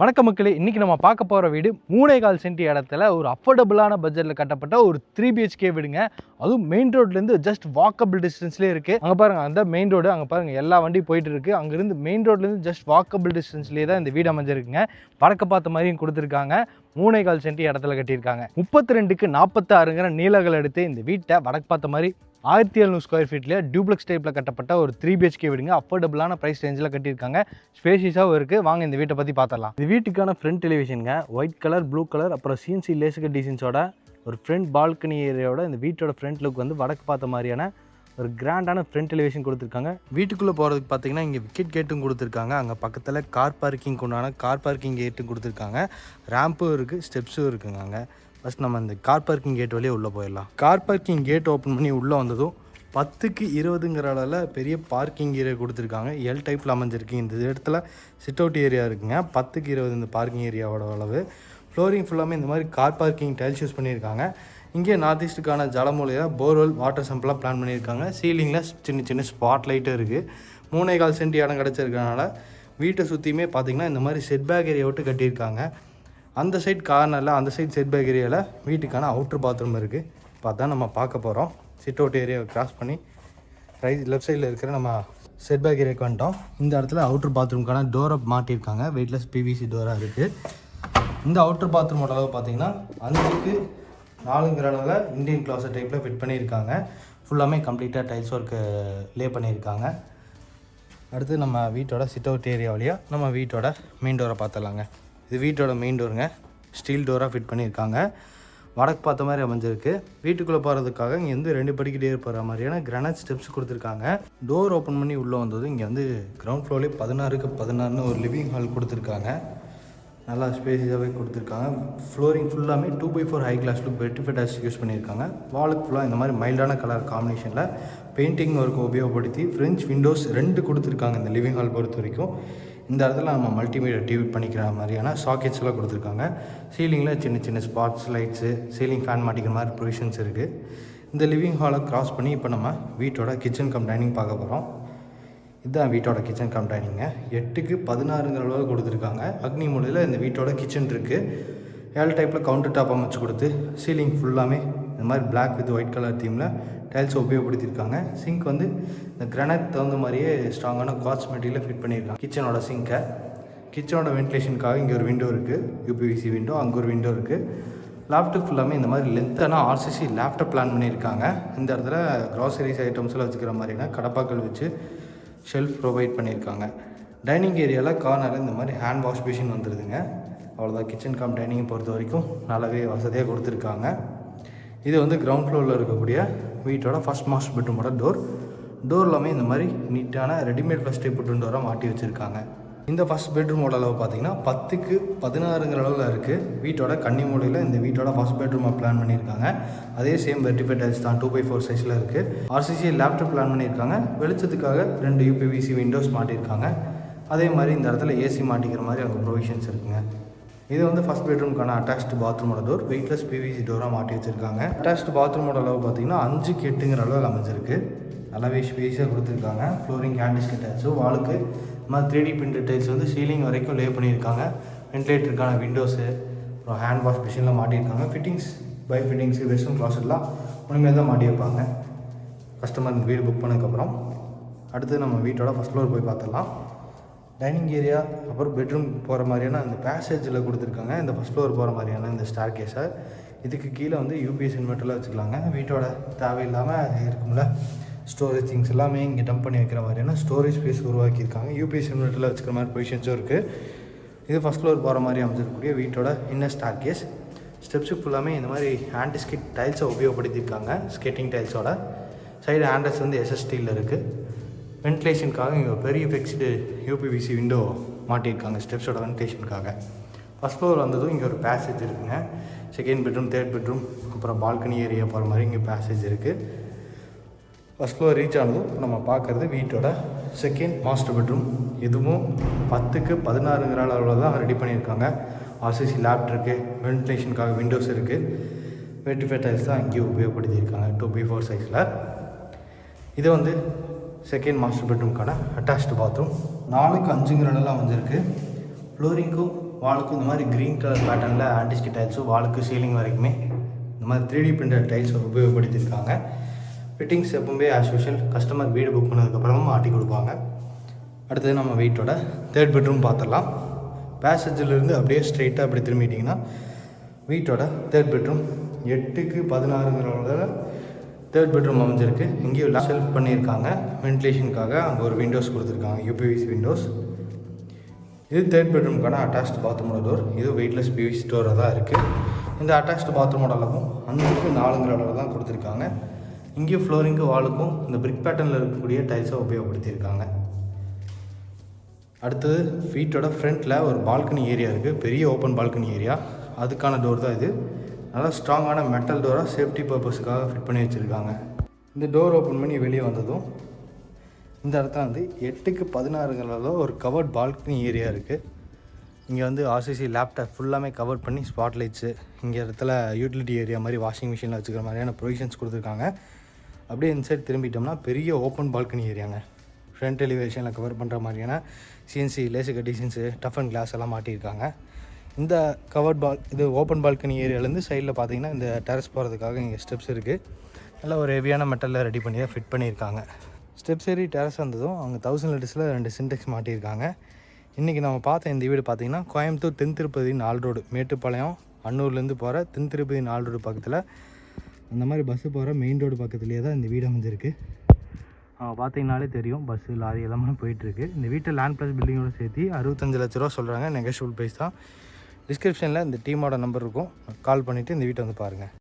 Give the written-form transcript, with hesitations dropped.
வணக்க மக்களே, இன்றைக்கி நம்ம பார்க்க போகிற வீடு 3.25 சென்ட் இடத்துல ஒரு அஃபோர்டபுளான பட்ஜெட்டில் கட்டப்பட்ட ஒரு 3 BHK வீடுங்க. அதுவும் மெயின் ரோட்லேருந்து ஜஸ்ட் வாக்கபிள் டிஸ்டன்ஸ்லேயே இருக்குது. அங்கே பாருங்கள், அந்த மெயின் ரோடு அங்கே பாருங்கள், எல்லா வண்டியும் போயிட்டு இருக்குது. அங்கேருந்து மெயின் ரோட்லேருந்து ஜஸ்ட் வாக்கபிள் டிஸ்டன்ஸ்லேயே தான் இந்த வீடு அமைஞ்சிருக்குங்க. வடக்க பார்த்த மாதிரியும் கொடுத்துருக்காங்க. 3.25 சென்ட் இடத்துல கட்டியிருக்காங்க. 32க்கு 46 நீளங்கள் எடுத்து இந்த வீட்டை வடக்கு பார்த்த மாதிரி 1700 ஸ்கொயர் ஃபீட்ல டியூப்ளெக்ஸ் டைப்பில் கட்டப்பட்ட ஒரு 3 BHK வீடுங்க. அஃபோர்டபுளான ப்ரைஸ் ரேஞ்சில் கட்டியிருக்காங்க. ஸ்பேஷியஸாகவும் இருக்குது. வாங்க இந்த வீட்டை பற்றி பார்த்துடலாம். இந்த வீட்டுக்கான ஃப்ரண்ட் டெலிவிஷனுங்க, ஒயிட் கலர், ப்ளூ கலர், அப்புறம் CNC லேசர் டிசைன்ஸோட ஒரு ஃப்ரண்ட் பால்கனி ஏரியாவோட இந்த வீட்டோட ஃப்ரண்ட் லுக் வந்து வடக்கு பார்த்த மாதிரியான ஒரு கிராண்டான ஃப்ரண்ட் டெலிவிஷன் கொடுத்துருக்காங்க. வீட்டுக்குள்ளே போகிறதுக்கு பார்த்தீங்கன்னா இங்கே விக்கெட் கேட்டும் கொடுத்துருக்காங்க. அங்கே பக்கத்தில் கார் பார்க்கிங் கொண்டான கார் பார்க்கிங் கேட்டும் கொடுத்துருக்காங்க. ரேம்பும் இருக்குது, ஸ்டெப்ஸும் இருக்குங்க. அங்கே ஃபஸ்ட் நம்ம இந்த கார் பார்க்கிங் கேட் வழியே உள்ளே போயிடலாம். கார் பார்க்கிங் கேட் ஓப்பன் பண்ணி உள்ளே வந்ததும் 10க்கு 20ங்கிற அளவில் பெரிய பார்க்கிங் ஏரியா கொடுத்துருக்காங்க. எல் டைப்பில் அமைஞ்சிருக்கு. இந்த இடத்துல சிட் அவுட் ஏரியா இருக்குங்க. 10க்கு 20 இந்த பார்க்கிங் ஏரியாவோட அளவு. ஃப்ளோரிங் ஃபுல்லாமே இந்த மாதிரி கார் பார்க்கிங் டைல்ஸ் யூஸ் பண்ணியிருக்காங்க. இங்கே நார்த் ஈஸ்ட்டுக்கான ஜலமூலையில் போர்வெல் வாட்டர் சம்பெல்லாம் பிளான் பண்ணியிருக்காங்க. சீலிங்கில் சின்ன சின்ன ஸ்பாட் லைட்டும் இருக்குது. 3.25 சென்ட் இடம் கிடச்சிருக்கனால வீட்டை சுற்றியுமே பார்த்திங்கன்னா இந்த மாதிரி செட் பேக் ஏரியா விட்டு கட்டியிருக்காங்க. அந்த சைட் கார்னரில், அந்த சைட் செட் பேக் ஏரியாவில் வீட்டுக்கான அவுட்ரு பாத்ரூம் இருக்குது. இப்போ அதான் நம்ம பார்க்க போகிறோம். சிட் அவுட் ஏரியாவை கிராஸ் பண்ணி லெஃப்ட் சைடில் இருக்கிற நம்ம செட் பேக் ஏரியாவுக்கு வந்துட்டோம். இந்த இடத்துல அவுட்ரு பாத்ரூம்க்கான டோரை மாட்டியிருக்காங்க. வெயிட்லெஸ் PVC டோராக இருக்குது. இந்த அவுட்ரு பாத்ரூமோட அளவு பார்த்திங்கன்னா 5க்கு 4ங்கிற அளவில் இந்தியன் க்ளாஸர் டைப்பில் ஃபிட் பண்ணியிருக்காங்க. ஃபுல்லாமே கம்ப்ளீட்டாக டைல்ஸ் ஒர்க்கு லே பண்ணியிருக்காங்க. அடுத்து நம்ம வீட்டோட சிட் அவுட் ஏரியா வழியாக நம்ம வீட்டோட மெயின் டோரை பார்த்துடலாங்க. இது வீட்டோட மெயின் டோருங்க. ஸ்டீல் டோராக ஃபிட் பண்ணியிருக்காங்க. வடக்கு பார்த்த மாதிரி அமைஞ்சிருக்கு. வீட்டுக்குள்ளே போகிறதுக்காக இங்கே வந்து 2 படிக்கிட்டே போகிற மாதிரியான கிரானைட் ஸ்டெப்ஸ் கொடுத்துருக்காங்க. டோர் ஓப்பன் பண்ணி உள்ளே வந்தது இங்கே வந்து கிரவுண்ட் ஃப்ளோர்லேயே 16க்கு 16 ஒரு லிவிங் ஹால் கொடுத்துருக்காங்க. நல்லா ஸ்பேஸியாகவே கொடுத்துருக்காங்க. ஃப்ளோரிங் ஃபுல்லாமே 2x4 high class look vitrified tiles use பண்ணியிருக்காங்க. வாலுக்கு ஃபுல்லாக இந்த மாதிரி மைல்டான கலர் காம்பினேஷனில் பெயிண்டிங் ஒர்க்கு உபயோகப்படுத்தி ஃப்ரெஞ்ச் விண்டோஸ் 2 கொடுத்துருக்காங்க. இந்த லிவிங் ஹால் பொறுத்த வரைக்கும் இந்த இடத்துல நம்ம மல்டிமீடியா டிவி பண்ணிக்கிற மாதிரியான சாக்கெட்ஸ்லாம் கொடுத்துருக்காங்க. சீலிங்கில் சின்ன சின்ன ஸ்பாட்ஸ் லைட்ஸு, சீலிங் ஃபேன் மாட்டிக்கிற மாதிரி ப்ரொவிஷன்ஸ் இருக்குது. இந்த லிவிங் ஹாலை க்ராஸ் பண்ணி இப்போ நம்ம வீட்டோட கிச்சன் கம் டைனிங் பார்க்க போகிறோம். இதுதான் வீட்டோட கிச்சன் கம் டைனிங்க. 8க்கு 16ங்கிற அளவு கொடுத்துருக்காங்க. அக்னி மூலையில் இந்த வீட்டோட கிச்சன் இருக்குது. ஏல் டைப்பில் கவுண்டர் டாப் அமைச்சு கொடுத்து சீலிங் ஃபுல்லாமே இந்த மாதிரி பிளாக் வித் ஒயிட் கலர் தீமில் டைல்ஸ் உபயோகப்படுத்தியிருக்காங்க. சிங்க் வந்து இந்த கிரானைட் தகுந்த மாதிரியே ஸ்ட்ராங்கான குவார்ட்ஸ் மெட்டீரியலில் ஃபிட் பண்ணியிருக்காங்க. கிச்சனோட சிங்கை, கிச்சனோட வென்டிலேஷனுக்காக இங்கே ஒரு விண்டோ இருக்குது, UPVC விண்டோ. அங்கே ஒரு விண்டோ இருக்குது. லேப்டாப் ஃபுல்லாமே இந்த மாதிரி லென்த்தான RCC லேப்டாப் பிளான் பண்ணியிருக்காங்க. இந்த இடத்துல க்ராசரிஸ் ஐட்டம்ஸ்லாம் வச்சுக்கிற மாதிரினா கடப்பாக்கள் வச்சு ஷெல்ஃப் ப்ரொவைட் பண்ணியிருக்காங்க. டைனிங் ஏரியாவில் கார்னரில் இந்த மாதிரி ஹேண்ட் வாஷ் மிஷின் வந்துடுதுங்க. அவ்வளோதான். கிச்சன் கம் டைனிங் பொறுத்த வரைக்கும் நல்லாவே வசதியாக கொடுத்துருக்காங்க. இது வந்து கிரவுண்ட் ஃப்ளோரில் இருக்கக்கூடிய வீட்டோட ஃபஸ்ட் மாஸ்டர் பெட்ரூமோட டோர் எல்லாமே இந்த மாதிரி நீட்டான ரெடிமேட் ஃபஸ்ட் டைப் பெட்ரூம் டோராக மாட்டி வச்சுருக்காங்க. இந்த ஃபஸ்ட் பெட்ரூமோட அளவு பார்த்திங்கன்னா 10க்கு 16ங்கிற அளவில் இருக்குது. வீட்டோட கன்னி மூலையில் இந்த வீட்டோட ஃபஸ்ட் பெட்ரூமாக பிளான் பண்ணியிருக்காங்க. அதே சேம் வெர்டிஃபை டைல்ஸ் தான் 2x4 சைஸில் இருக்குது. RCC லேப்டாப் பிளான் பண்ணியிருக்காங்க. வெளிச்சத்துக்காக 2 UPVC விண்டோஸ் மாட்டியிருக்காங்க. அதே மாதிரி இந்த இடத்துல AC மாட்டிக்கிற மாதிரி அங்கே ப்ரொவிஷன்ஸ் இருக்குங்க. இது வந்து ஃபஸ்ட் பெட்ரூம்க்கான அட்டாச்டு பாத்ரூமோட டோர். வெயிட்லெஸ் PVC டோராக மாட்டி வச்சுருக்காங்க. அட்டாச்டு பாத்ரூமோட அளவு பார்த்திங்கன்னா 5க்கு 8ங்கிற அளவில் அமைஞ்சிருக்கு. நல்லாவே ஸ்பேஸாக கொடுத்துருக்காங்க. ஃப்ளோரிங் கேண்டிஸ்கட் டைல்ஸு, வாலுக்கு இந்த மாதிரி 3D பிரிண்டட் டைல்ஸ் வந்து சீலிங் வரைக்கும் லே பண்ணியிருக்காங்க. வென்டிலேட்டருக்கான விண்டோஸு, அப்புறம் ஹேண்ட் வாஷ் மிஷினில் மாட்டியிருக்காங்க. ஃபிட்டிங்ஸ் பை ஃபிட்டிங்ஸு, வெஸ்டர்ன் க்ளாஸெல்லாம் உண்மையாக தான் மாட்டி வைப்பாங்க கஸ்டமர் வீடு புக் பண்ணதுக்கப்புறம். அடுத்து நம்ம வீட்டோட ஃபஸ்ட் ஃப்ளோர் போய் பார்த்துடலாம். டைனிங் ஏரியா, அப்புறம் பெட்ரூம் போகிற மாதிரியான அந்த பேசேஜில் கொடுத்துருக்காங்க. இந்த ஃபஸ்ட் ஃப்ளோர் போகிற மாதிரியான இந்த ஸ்டார் கேஸை. இதுக்கு கீழே வந்து UPS இன்வெர்ட்டரில் வச்சுக்கலாங்க. வீட்டோட தேவையில்லாமல் இருக்கும்ல ஸ்டோரேஜ் திங்ஸ் எல்லாமே இங்கே டம்ப் பண்ணி வைக்கிற மாதிரியான ஸ்டோரேஜ் ஸ்பேஸ் உருவாக்கியிருக்காங்க. UPS இன்வெர்ட்டரில் வச்சுக்கிற மாதிரி பொசிஷன்ஸும் இருக்குது. இது ஃபஸ்ட் ஃப்ளோர் போகிற மாதிரி அமைச்சிருக்கக்கூடிய வீட்டோட இன்னர் ஸ்டார் கேஸ். ஸ்டெப்ஸுக்கு ஃபுல்லாமே இந்த மாதிரி ஆன்டிஸ்கிட் டைல்ஸை உபயோகப்படுத்தியிருக்காங்க. ஸ்கேட்டிங் டைல்ஸோட சைடு ஹேண்டல்ஸ் வந்து SS ஸ்டீலில் இருக்குது. வென்டிலேஷனுக்காக இங்கே பெரிய ஃபிக்ஸ்டு UPVC விண்டோ மாட்டியிருக்காங்க ஸ்டெப்ஸோட வென்டிலேஷனுக்காக. ஃபஸ்ட் ஃப்ளோர் வந்ததும் இங்கே ஒரு பேசேஜ் இருக்குங்க. செகண்ட் பெட்ரூம், தேர்ட் பெட்ரூம், அப்புறம் பால்கனி ஏரியா போகிற மாதிரி இங்கே பேசேஜ் இருக்குது. ஃபஸ்ட் ஃப்ளோர் ரீச் ஆனதும் நம்ம பார்க்குறது வீட்டோட செகண்ட் மாஸ்டர் பெட்ரூம். இதுவும் 10க்கு 16ங்கிற அளவில் தான் ரெடி பண்ணியிருக்காங்க. RCC லேப் இருக்குது, வென்டிலேஷனுக்காக விண்டோஸ் இருக்குது. வெர்டிஃபை டைல்ஸ் தான் இங்கேயும் உபயோகப்படுத்தியிருக்காங்க 2x4 சைஸில். இது வந்து செகண்ட் மாஸ்டர் பெட்ரூம்க்கான அட்டாச்டு பாத்ரூம். 4க்கு 5ங்கிற அளவில் அமைஞ்சிருக்கு. ஃப்ளோரிங்க்கும் வாலுக்கு இந்த மாதிரி க்ரீன் கலர் பேட்டர்னில் ஆன்டிஸ்கி டைல்ஸும் வாலுக்கு சீலிங் வரைக்குமே இந்த மாதிரி 3D பிரிண்டட் டைல்ஸ் உபயோகப்படுத்தியிருக்காங்க. ஃபிட்டிங்ஸ் எப்பவுமே ஆஸ் யூஷுவல் கஸ்டமர் வீடு புக் பண்ணதுக்கப்புறமா மாட்டி கொடுப்பாங்க. அடுத்தது நம்ம வீட்டோட 3rd பெட்ரூம் பார்த்துடலாம். பேசேஜிலேருந்து அப்படியே ஸ்ட்ரெயிட்டாக அப்படி திரும்பிட்டிங்கன்னா வீட்டோட 3rd பெட்ரூம் 8க்கு 16ங்கிறவங்கள 3rd பெட்ரூம் அமைஞ்சிருக்கு. இங்கேயும் ஷெல்ஃப் பண்ணியிருக்காங்க. வென்டிலேஷனுக்காக அங்கே ஒரு விண்டோஸ் கொடுத்துருக்காங்க, UPVC விண்டோஸ். இது 3rd பெட்ரூமுக்கான அட்டாச்ட் பாத்ரூமோட டோர். இது வெயிட்லெஸ் PVC டோராக தான் இருக்குது. இந்த அட்டாச்டு பாத்ரூமோட அளவும் அந்தளவுக்கு 4ங்கிற அளவு தான் கொடுத்துருக்காங்க. இங்கேயும் ஃப்ளோரிங்கு வாலுக்கும் இந்த பிரிக் பேட்டர்னில் இருக்கக்கூடிய டைல்ஸை உபயோகப்படுத்தியிருக்காங்க. அடுத்தது வீட்டோட ஃப்ரண்ட்டில் ஒரு பால்கனி ஏரியா இருக்குது, பெரிய ஓப்பன் பால்கனி ஏரியா. அதுக்கான டோர் தான் இது. நல்லா ஸ்ட்ராங்கான மெட்டல் டோராக சேஃப்டி பர்பஸுக்காக ஃபிட் பண்ணி வச்சுருக்காங்க. இந்த டோர் ஓப்பன் பண்ணி வெளியே வந்ததும் இந்த இடத்துல வந்து 8க்கு 16ங்கிறதுல ஒரு கவர்ட் பால்கனி ஏரியா இருக்குது. இங்கே வந்து RCC லேப்டாப் ஃபுல்லாமே கவர் பண்ணி ஸ்பாட் லைட்ஸு, இங்கே இடத்துல யூட்டிலிட்டி ஏரியா மாதிரி வாஷிங் மிஷினில் வச்சுக்கிற மாதிரியான ப்ரொவிஷன்ஸ் கொடுத்துருக்காங்க. அப்படியே இன்சைட் திரும்பிட்டோம்னா பெரிய ஓப்பன் பால்கனி ஏரியாங்க. ஃப்ரண்ட் எலிவேஷனில் கவர் பண்ணுற மாதிரியான CNC laser designs, tough and glass எல்லாம் மாட்டியிருக்காங்க. இந்த இது ஓப்பன் பால்கனி ஏரியாவிலேருந்து சைடில் பார்த்தீங்கன்னா இந்த டெரஸ் போகிறதுக்காக இங்கே ஸ்டெப்ஸ் இருக்குது. நல்லா ஒரு ஹெவியான மெட்டலில் ரெடி பண்ணி தான் ஃபிட் பண்ணியிருக்காங்க. ஸ்டெப்ஸ் ஏறி டெரஸ் வந்ததும் அவங்க 1000 லிட்டர்ஸில் 2 சின்டெக்ஸ் மாட்டியிருக்காங்க. இன்றைக்கி நம்ம பார்த்த இந்த வீடு பார்த்திங்கன்னா கோயம்புத்தூர் தென் திருப்பதி 4 ரோடு, மேட்டுப்பாளையம் அன்னூர்லேருந்து போகிற தென் திருப்பதி 4 ரோடு பக்கத்தில் அந்த மாதிரி பஸ்ஸு போகிற மெயின் ரோடு பக்கத்துலேயே தான் இந்த வீடு அமைஞ்சிருக்கு. பார்த்தீங்கனாலே தெரியும், பஸ்ஸு லாரி எல்லாமே போயிட்டுருக்கு. இந்த வீட்டை லேண்ட் ப்ளஸ் பில்டிங்கோடு சேர்த்து 65 லட்ச ரூபா சொல்கிறாங்க. நெகோஷியபிள் ப்ரைஸ் தான். டிஸ்கிரிப்ஷனில் இந்த டீமோட நம்பர் இருக்கும், கால் பண்ணிவிட்டு இந்த வீட்டை வந்து பாருங்கள்.